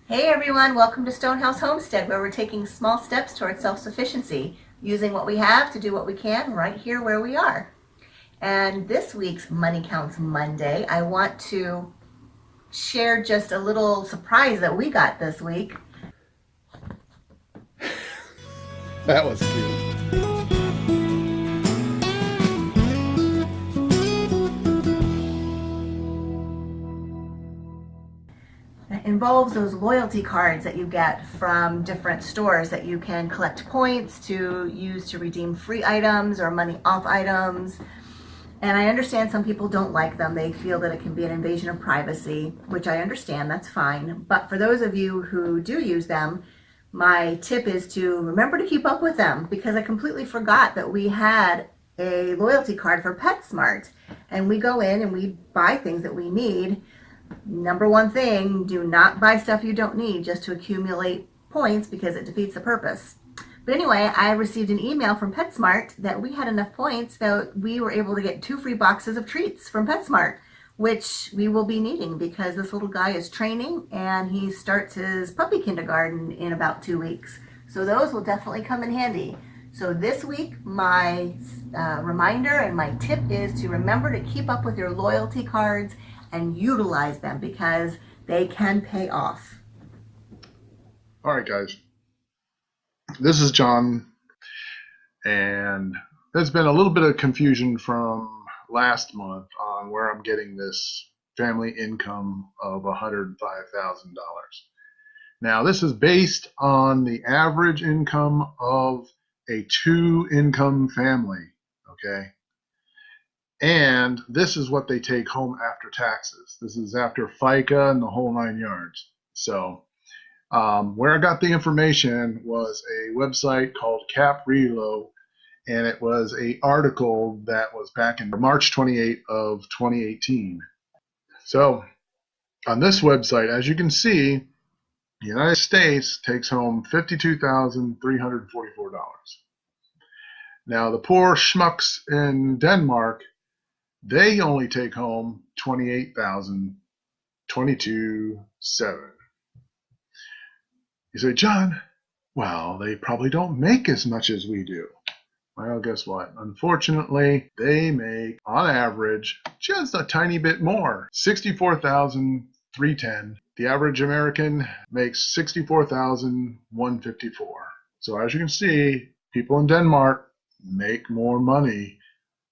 Hey everyone, welcome to Stonehouse Homestead, where we're taking small steps towards self-sufficiency, using what we have to do what we can right here where we are. And this week's Money Counts Monday, I want to share just a little surprise that we got this week. That was cute. It involves those loyalty cards that you get from different stores that you can collect points to use to redeem free items or money off items. And I understand some people don't like them. They feel that it can be an invasion of privacy, which I understand, that's fine. But for those of you who do use them, my tip is to remember to keep up with them, because I completely forgot that we had a loyalty card for PetSmart. And we go in and we buy things that we need. Number one thing, do not buy stuff you don't need just to accumulate points, because it defeats the purpose. But anyway, I received an email from PetSmart that we had enough points that we were able to get 2 free boxes of treats from PetSmart, which we will be needing because this little guy is training and he starts his puppy kindergarten in about 2 weeks. So those will definitely come in handy. So this week, my reminder and my tip is to remember to keep up with your loyalty cards and utilize them, because they can pay off. All right, guys. This is John, and there's been a little bit of confusion from last month on where I'm getting this family income of $105,000. Now, this is based on the average income of a 2-income family, okay? And this is what they take home after taxes. This is after FICA and the whole 9 yards. So where I got the information was a website called CapRelo, and it was an article that was back in March 28 of 2018. So on this website, as you can see, the United States takes home $52,344. Now the poor schmucks in Denmark, they only take home $28,022.7. You say, John, well, they probably don't make as much as we do. Well, guess what? Unfortunately, they make, on average, just a tiny bit more. $64,310. The average American makes $64,154. So as you can see, people in Denmark make more money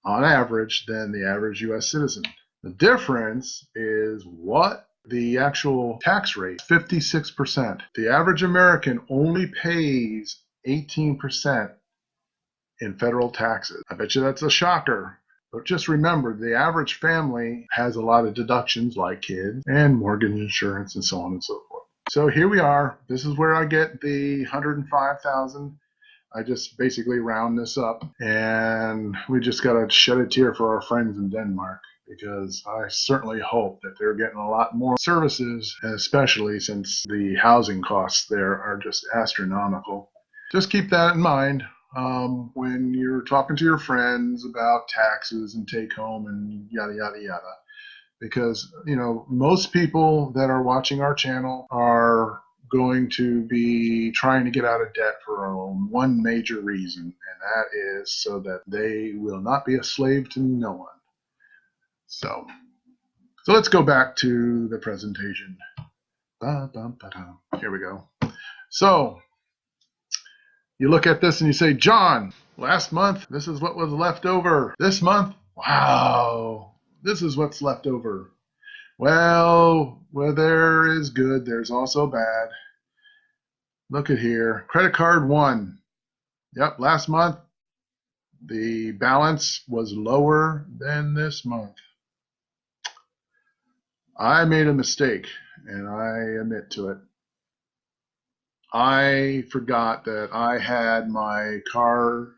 on average than the average U.S. citizen. The difference is what? The actual tax rate, 56%. The average American only pays 18% in federal taxes. I bet you that's a shocker. But just remember, the average family has a lot of deductions like kids and mortgage insurance and so on and so forth. So here we are. This is where I get the 105,000. I just basically round this up, and we just got to shed a tear for our friends in Denmark, because I certainly hope that they're getting a lot more services, especially since the housing costs there are just astronomical. Just keep that in mind when you're talking to your friends about taxes and take home and yada, yada, yada. Because, most people that are watching our channel are going to be trying to get out of debt for one major reason, and that is so that they will not be a slave to no one. So let's go back to the presentation. Here we go. So you look at this and you say, John, last month, this is what was left over. This month, wow, this is what's left over. Well, where there is good, there's also bad. Look at here. Credit card 1. Yep, last month, the balance was lower than this month. I made a mistake, and I admit to it. I forgot that I had my car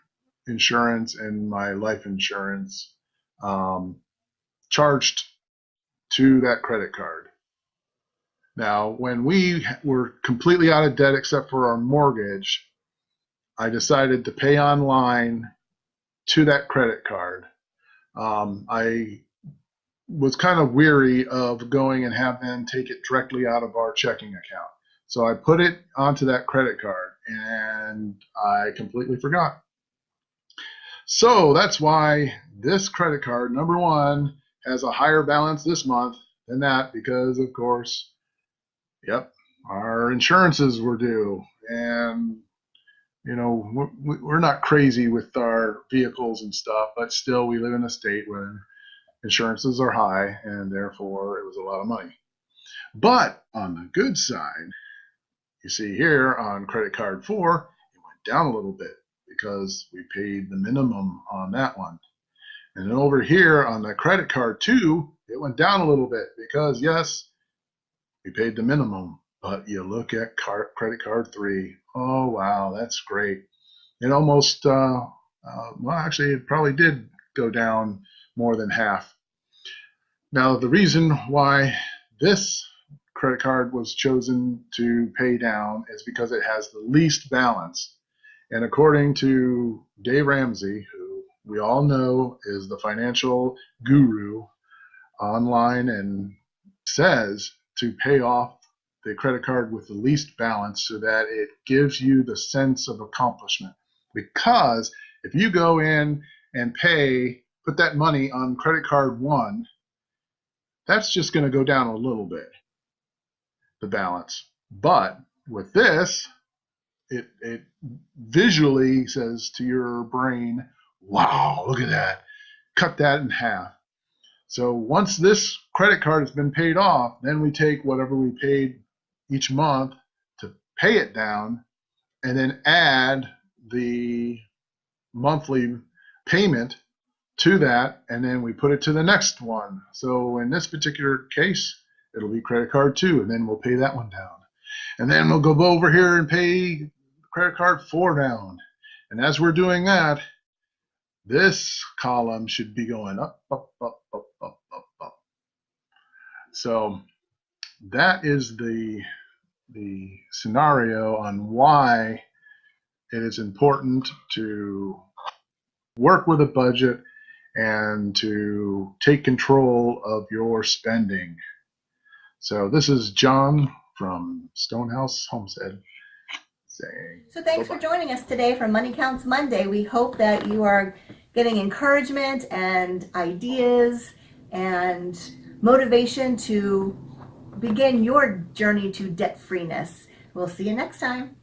insurance and my life insurance charged to that credit card. Now, when we were completely out of debt except for our mortgage, I decided to pay online to that credit card. I was kind of weary of going and have them take it directly out of our checking account. So I put it onto that credit card and I completely forgot. So that's why this credit card, number one, has a higher balance this month than that because, of course, yep, our insurances were due. And, we're not crazy with our vehicles and stuff, but still we live in a state where insurances are high and therefore it was a lot of money. But on the good side, you see here on credit card 4, it went down a little bit because we paid the minimum on that one. And then over here on the credit card 2, it went down a little bit because, yes, we paid the minimum. But you look at credit card 3, oh, wow, that's great. It almost, well, actually, it probably did go down more than half. Now, the reason why this credit card was chosen to pay down is because it has the least balance. And according to Dave Ramsey, who we all know is the financial guru online, and says to pay off the credit card with the least balance so that it gives you the sense of accomplishment. Because if you go in and put that money on credit card 1, that's just going to go down a little bit, the balance. But with this, it visually says to your brain, wow, look at that. Cut that in half. So once this credit card has been paid off, then we take whatever we paid each month to pay it down and then add the monthly payment to that, and then we put it to the next one. So in this particular case, it'll be credit card 2, and then we'll pay that one down. And then we'll go over here and pay credit card 4 down. And as we're doing that, this column should be going up, up, up, up, up, up, up. So that is the scenario on why it is important to work with a budget and to take control of your spending. So this is John from Stonehouse Homestead saying, So thanks for joining us today for Money Counts Monday. We hope that you are getting encouragement and ideas and motivation to begin your journey to debt freeness. We'll see you next time.